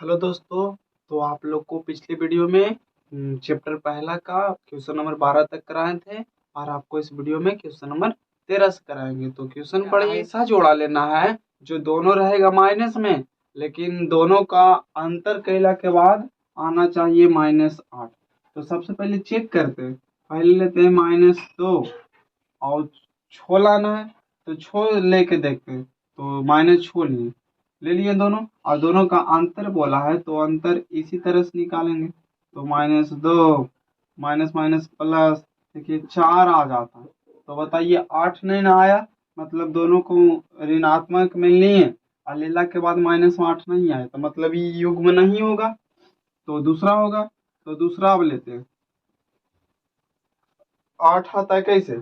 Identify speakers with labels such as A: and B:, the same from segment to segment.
A: Hello दोस्तों। तो आप लोग को पिछले वीडियो में चैप्टर पहला का क्वेश्चन नंबर 12 तक कराए थे और आपको इस वीडियो में क्वेश्चन नंबर 13 से कराएंगे। तो क्वेश्चन पढ़िए। ऐसा जोड़ा लेना है जो दोनों रहेगा माइनस में, लेकिन दोनों का अंतर कैला के बाद आना चाहिए -8। तो सबसे पहले चेक करते हैं। पहले लेते हैं -2 और छो लाना है, तो छो लेके देखते हैं। तो -6 ले लिए दोनों, और दोनों का अंतर बोला है तो अंतर इसी तरह से निकालेंगे। तो -2 माइनस माइनस प्लस, देखिए 4 आ जाता है। तो बताइए 8 नहीं ना आया, मतलब दोनों को ऋणात्मक में लिए और लेला के बाद -8 नहीं आया, तो मतलब ये युग्म नहीं होगा, तो दूसरा होगा। तो दूसरा अब लेते हैं। 8 आता है कैसे?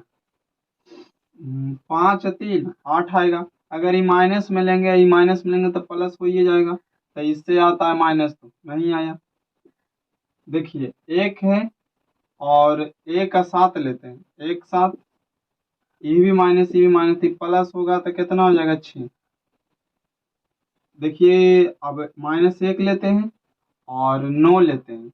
A: 5 3 8 आएगा। अगर ये माइनस में लेंगे, ये माइनस में लेंगे तो प्लस हो ही जाएगा। तो इससे आता है माइनस, तो नहीं आया। देखिए एक है और एक का साथ लेते हैं, एक साथ ये भी माइनस प्लस होगा तो कितना हो जाएगा 6। देखिए अब -1 लेते हैं और 9 लेते हैं,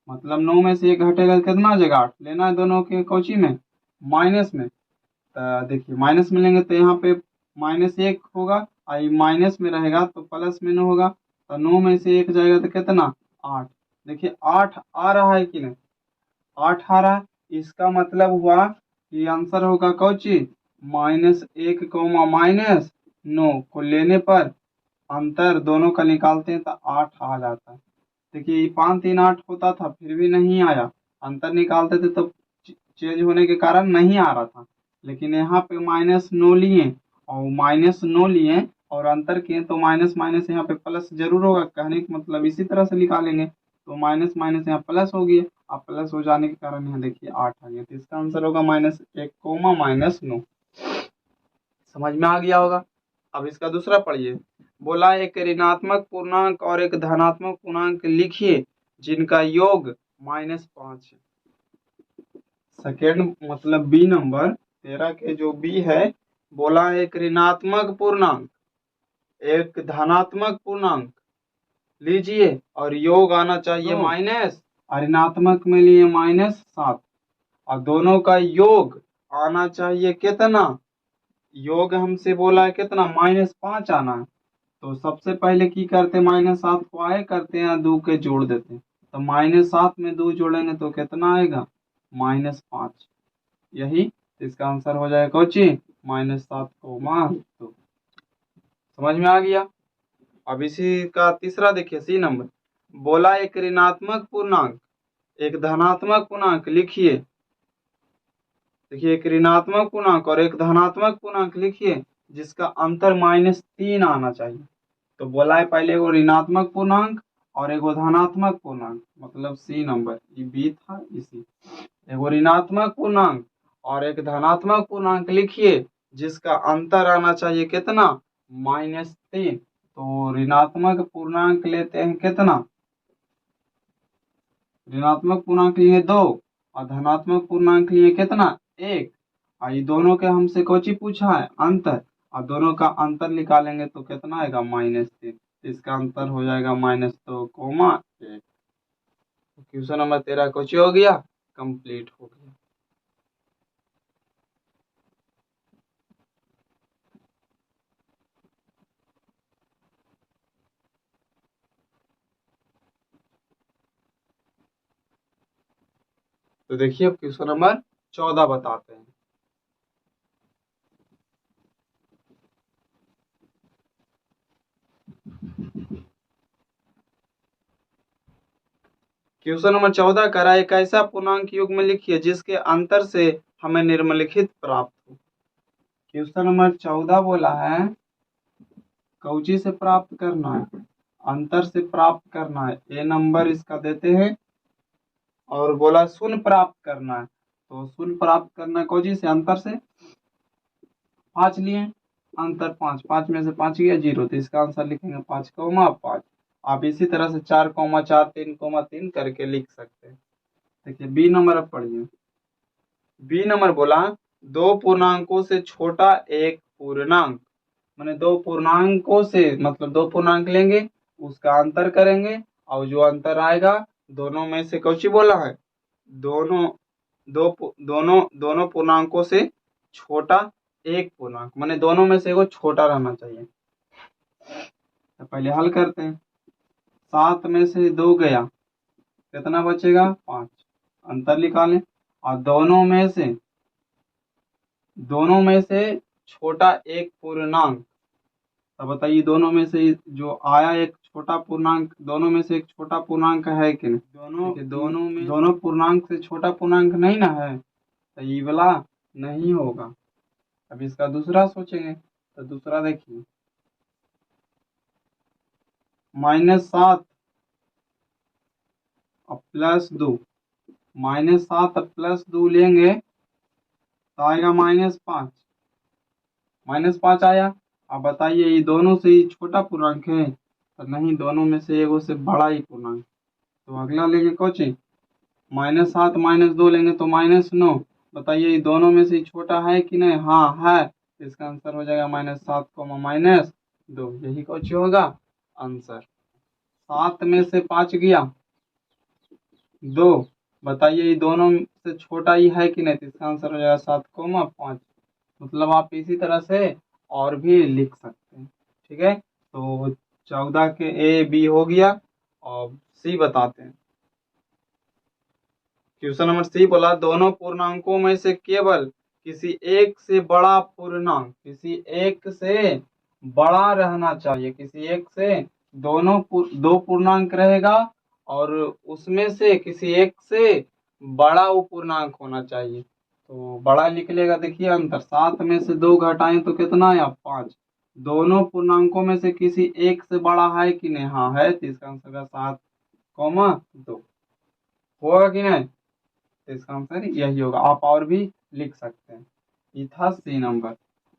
A: मतलब 9 में से 1 घटेगा तो कितना हो जाएगा 8। लेना है दोनों के कोची में, माइनस में। तो देखिए माइनस में लेंगे तो यहाँ पे -1 होगा, और माइनस में रहेगा तो प्लस में 9 होगा। तो 9 में से 1 जाएगा तो कितना 8। देखिए 8 आ रहा है कि नहीं, 8 आ रहा है। इसका मतलब हुआ कि आंसर होगा कौची, -1 -9 को लेने पर अंतर दोनों का निकालते हैं तो 8 आ जाता है। देखिए 5 3 8 होता था फिर भी नहीं आया, अंतर निकालते थे तो चेंज होने के कारण नहीं आ रहा था। लेकिन यहाँ पे -9 लिए और -9 लिए और अंतर किए तो माइनस माइनस यहाँ पे प्लस जरूर होगा। कहने का मतलब इसी तरह से निकालेंगे, तो माइनस माइनस यहाँ प्लस हो गया। अब प्लस हो जाने के कारण यहाँ देखिए 8 आ गया। तो इसका आंसर होगा -1 -9। समझ में आ गया होगा। अब इसका दूसरा पढ़िए। बोला एक ऋणात्मक पूर्णांक और एक धनात्मक पूर्णांक लिखिए जिनका योग -5 है। सेकेंड मतलब बी नंबर 13 के जो बी है, बोला एक ऋणात्मक पूर्णांक एक धनात्मक पूर्णांक लीजिए और योग आना चाहिए माइनस, ऋणात्मक में लिए -7 और दोनों का योग आना चाहिए कितना। योग हमसे बोला है कितना, -5 आना है। तो सबसे पहले की करते -7 को आए करते हैं 2 के जोड़ देते हैं। तो -7 में 2 जोड़ेंगे तो कितना आएगा -5। यही इसका आंसर हो जाएगा कोची -7 समझ में आ गया। अब इसी का तीसरा देखिए सी नंबर। बोला एक ऋणात्मक पूर्णांक एक धनात्मक पूर्णांक लिखिए। देखिए एक ऋणात्मक पूर्णांक और एक धनात्मक पूर्णांक लिखिए जिसका अंतर -3 आना चाहिए। तो बोला है पहले वो ऋणात्मक पूर्णांक और एगो धनात्मक पूर्णांक, मतलब सी नंबर ये बी था। इसी एगो ऋणात्मक पूर्णांक और एक धनात्मक पूर्णांक लिखिए जिसका अंतर आना चाहिए कितना -3। तो ऋणात्मक पूर्णांक लेते हैं कितना, ऋणात्मक पूर्णांक लिए 2 और धनात्मक पूर्णांक लिए कितना 1। और ये दोनों के हमसे कोची पूछा है अंतर, और दोनों का अंतर निकालेंगे तो कितना आएगा -3। इसका अंतर हो जाएगा -2, 1। क्वेश्चन नंबर 13 कोची हो गया, कंप्लीट हो गया। तो देखिए अब क्वेश्चन नंबर 14 बताते हैं। क्वेश्चन नंबर 14 करा एक ऐसा पूर्णांक युग्म लिखिए जिसके अंतर से हमें निम्नलिखित प्राप्त हो। क्वेश्चन नंबर 14 बोला है कौची से प्राप्त करना है, अंतर से प्राप्त करना है। ए नंबर इसका देते हैं और बोला शून्य प्राप्त करना है। तो शून्य प्राप्त करना है कौची से, अंतर से। 5 लिए अंतर 5, 5 में से 5 गया 0, तो इसका आंसर लिखेंगे 5,5। आप इसी तरह से 4,4 3,3 करके लिख सकते हैं। देखिए बी नंबर अब पढ़िए। बी नंबर बोला दो पूर्णांकों से छोटा एक पूर्णांक, माने दो पूर्णांकों से मतलब दो पूर्णांक लेंगे उसका अंतर करेंगे और जो अंतर आएगा दोनों में से कौची बोला है, दोनों दोनों पूर्णांकों से छोटा एक पूर्णांक, माने दोनों में से एगो छोटा रहना चाहिए। तो पहले हल करते हैं। 7 में से 2 गया, कितना बचेगा 5, अंतर निकालें। और दोनों में से छोटा एक पूर्णांक, तो बताइए दोनों में से जो आया एक छोटा पूर्णांक, दोनों में से एक छोटा पूर्णांक है कि नहीं, दोनों पूर्णांक से छोटा पूर्णांक नहीं ना है, तो ये वाला नहीं होगा। अब इसका दूसरा सोचेंगे, तो दूसरा देखिए -7 और +2, -7 और +2 लेंगे तो आएगा -5, -5 आया। अब बताइए ये दोनों से ही छोटा पूर्णांक है, तो नहीं, दोनों में से एगो से बड़ा ही पूर्णांक। तो अगला लेंगे कोची, -7 -2 लेंगे तो -9। बताइए ये दोनों में से छोटा है कि नहीं, हाँ है, इसका आंसर हो जाएगा -7 -2, यही कोची होगा आंसर। 7 में से 5 गया 2, बताइए ये दोनों से छोटा ही है कि नहीं, तो इसका आंसर हो जाएगा 7 5। मतलब आप इसी तरह से और भी लिख सकते हैं। ठीक है, तो 14 के ए बी हो गया। और सी बताते हैं। क्वेश्चन नंबर सी बोला दोनों पूर्णांकों में से केवल किसी एक से बड़ा पूर्णांक, किसी एक से बड़ा रहना चाहिए, किसी एक से दो पूर्णांक रहेगा और उसमें से किसी एक से बड़ा वो पूर्णांक होना चाहिए। तो बड़ा लिख लेगा। देखिए अंतर, 7 में से 2 घटाएं तो कितना आया 5। दोनों पूर्णांकों में से किसी एक से बड़ा है कि नहीं, हाँ है, तो इसका आंसर है 7 2 होगा कि नहीं, तो इसका आंसर यही होगा। आप और भी लिख सकते हैं। ये था सी नंबर।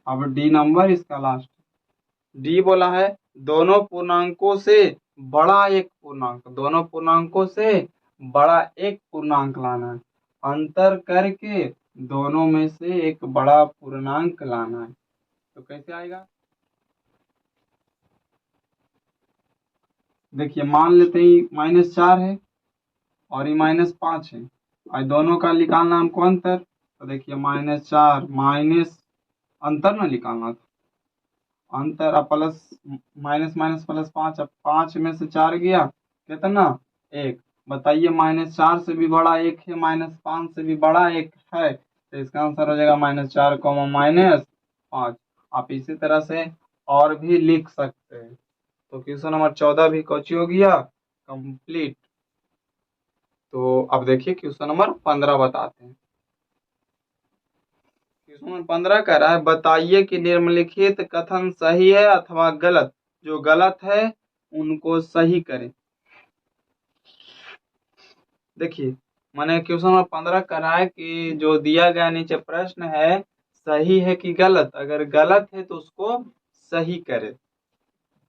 A: अब डी नंबर इसका लास्ट। डी बोला है दोनों पूर्णांकों से बड़ा एक पूर्णांक, दोनों पूर्णांकों से बड़ा एक पूर्णांक लाना है, अंतर करके दोनों में से एक बड़ा पूर्णांक लाना है। तो कैसे आएगा, देखिए मान लेते ही -4 है और ये -5 है और दोनों का निकालना हमको अंतर। तो देखिए -4 माइनस अंतर ना निकालना था, अंतर अब प्लस माइनस माइनस +5। अब 5 में से 4 गया कितना 1। बताइए -4 से भी बड़ा एक है, -5 से भी बड़ा एक है, तो इसका आंसर हो जाएगा -4 -5। आप इसी तरह से और भी लिख सकते हैं। तो क्वेश्चन नंबर 14 भी कौची हो गया कंप्लीट। तो अब देखिए क्वेश्चन नंबर 15 बताते हैं। क्वेश्चन नंबर 15 कह रहा है बताइए कि निम्नलिखित कथन सही है अथवा गलत, जो गलत है उनको सही करें। देखिए मैंने क्वेश्चन नंबर 15 कह रहा है कि जो दिया गया नीचे प्रश्न है सही है कि गलत, अगर गलत है तो उसको सही करे।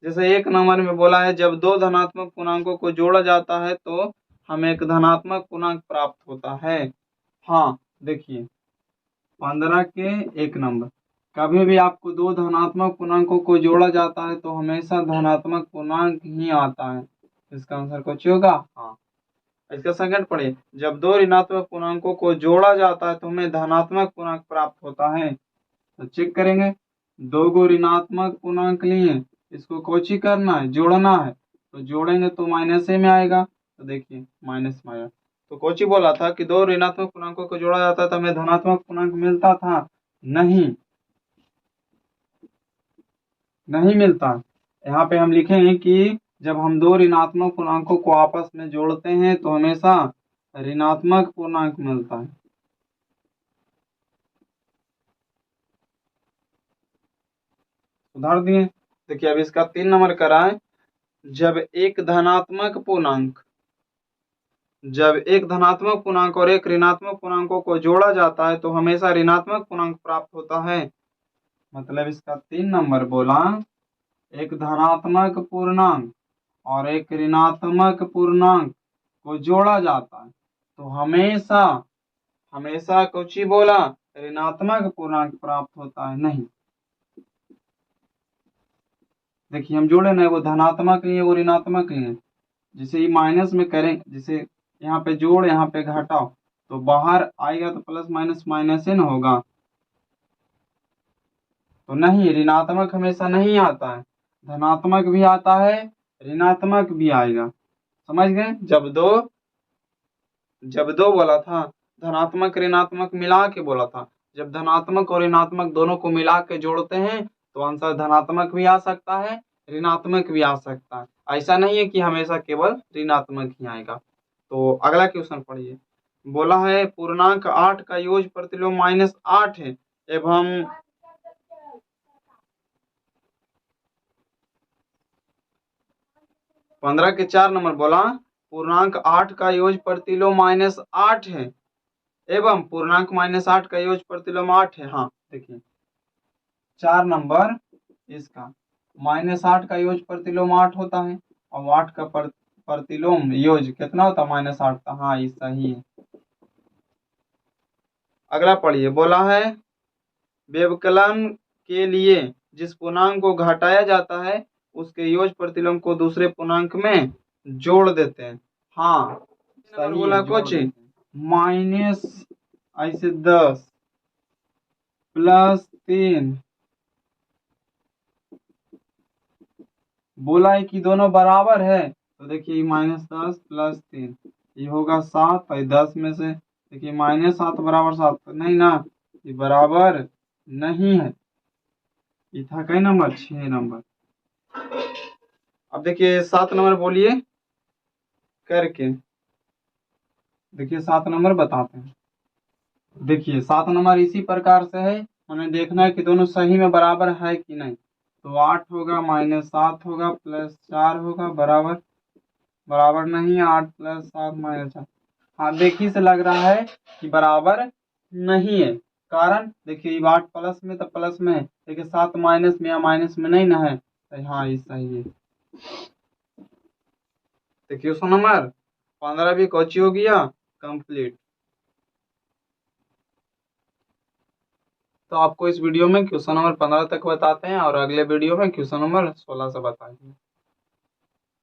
A: जैसे 1 नंबर में बोला है जब दो धनात्मक पूर्णांकों को जोड़ा जाता है तो हमें एक धनात्मक पूर्णांक प्राप्त होता है। हाँ देखिए 15 के 1 नंबर, कभी भी आपको दो धनात्मक पूर्णांकों को जोड़ा जाता है तो हमेशा धनात्मक पूर्णांक ही आता है। इसका आंसर कुछ होगा हाँ। इसका सेकंड पढ़िए, जब दो ऋणात्मक पूर्णांकों को जोड़ा जाता है तो हमें धनात्मक पूर्णांक प्राप्त होता है। तो चेक करेंगे, दो गो ऋणात्मक पूर्णांक लिए, इसको कोची करना है जोड़ना है, तो जोड़ेंगे तो माइनस में आएगा। तो देखिए माइनस में आया, तो कोची बोला था कि दो ऋणात्मक पूर्णांकों को जोड़ा जाता है तो हमें धनात्मक पूर्णांक मिलता था, नहीं नहीं मिलता। यहाँ पे हम लिखेंगे कि जब हम दो ऋणात्मक पूर्णांकों को आपस में जोड़ते हैं तो हमेशा ऋणात्मक पूर्णांक मिलता है। सुधार दिए। देखिए अब इसका 3 नंबर करा है, जब एक धनात्मक पूर्णांक और एक ऋणात्मक पूर्णांकों को जोड़ा जाता है तो हमेशा ऋणात्मक पूर्णांक प्राप्त होता है। मतलब इसका 3 नंबर बोला, एक धनात्मक पूर्णांक और एक ऋणात्मक पूर्णांक को जोड़ा जाता है तो हमेशा कुछ ही बोला ऋणात्मक पूर्णांक प्राप्त होता है। नहीं देखिए हम जोड़े ना, वो धनात्मक लिए वो ऋणात्मक लिए। जिसे ये माइनस में करें, जिसे यहाँ पे जोड़ यहाँ पे घटाओ, तो बाहर आएगा तो प्लस माइनस माइनस ही ना होगा। तो नहीं, ऋणात्मक हमेशा नहीं आता है, धनात्मक भी आता है, ऋणात्मक भी आएगा। समझ गए? जब दो बोला था, धनात्मक ऋणात्मक मिला के बोला था। जब धनात्मक और ऋणात्मक दोनों को मिला के जोड़ते हैं तो आंसर धनात्मक भी आ सकता है, ऋणात्मक भी आ सकता है। ऐसा नहीं है कि हमेशा केवल ऋणात्मक ही आएगा। तो अगला क्वेश्चन पढ़िए। बोला है पूर्णांक 8 का योग प्रतिलोम -8 है एवं 15 के 4 नंबर बोला पूर्णांक 8 का योग प्रतिलोम -8 है एवं पूर्णांक -8 का योग प्रतिलोम 8 है। हाँ देखिए 4 नंबर इसका -8 का योग प्रतिलोम 8 होता है और 8 का प्रतिलोम योग कितना होता है -8 का। हाँ ये सही है। अगला पढ़िए। बोला है व्यवकलन के लिए जिस पूर्णांक को घटाया जाता है उसके योग प्रतिलोम को दूसरे पूर्णांक में जोड़ देते हैं। हाँ सही बोला कुछ माइनस ऐसे 10 +3 बोला है कि दोनों बराबर है, तो देखिए -10 +3 ये होगा 7 और 10 में से देखिए -7 बराबर 7 नहीं ना, ये बराबर नहीं है। ये था कई नंबर 6 नंबर। अब देखिए 7 नंबर बोलिए करके, देखिए 7 नंबर बताते हैं। देखिए 7 नंबर इसी प्रकार से है, हमें देखना है कि दोनों सही में बराबर है कि नहीं। तो 8 होगा -7 होगा +4 होगा बराबर नहीं, 8 + 7 -4। हाँ देखिए से लग रहा है कि बराबर नहीं है। कारण देखिए ये 8 प्लस में तो प्लस में है, देखिए 7 माइनस में या माइनस में नहीं ना है, तो हाँ ये सही है। तो क्वेश्चन नंबर 15 भी कौची हो गया कंप्लीट। तो आपको इस वीडियो में क्वेश्चन नंबर 15 तक बताते हैं और अगले वीडियो में क्वेश्चन नंबर 16 से बताएंगे।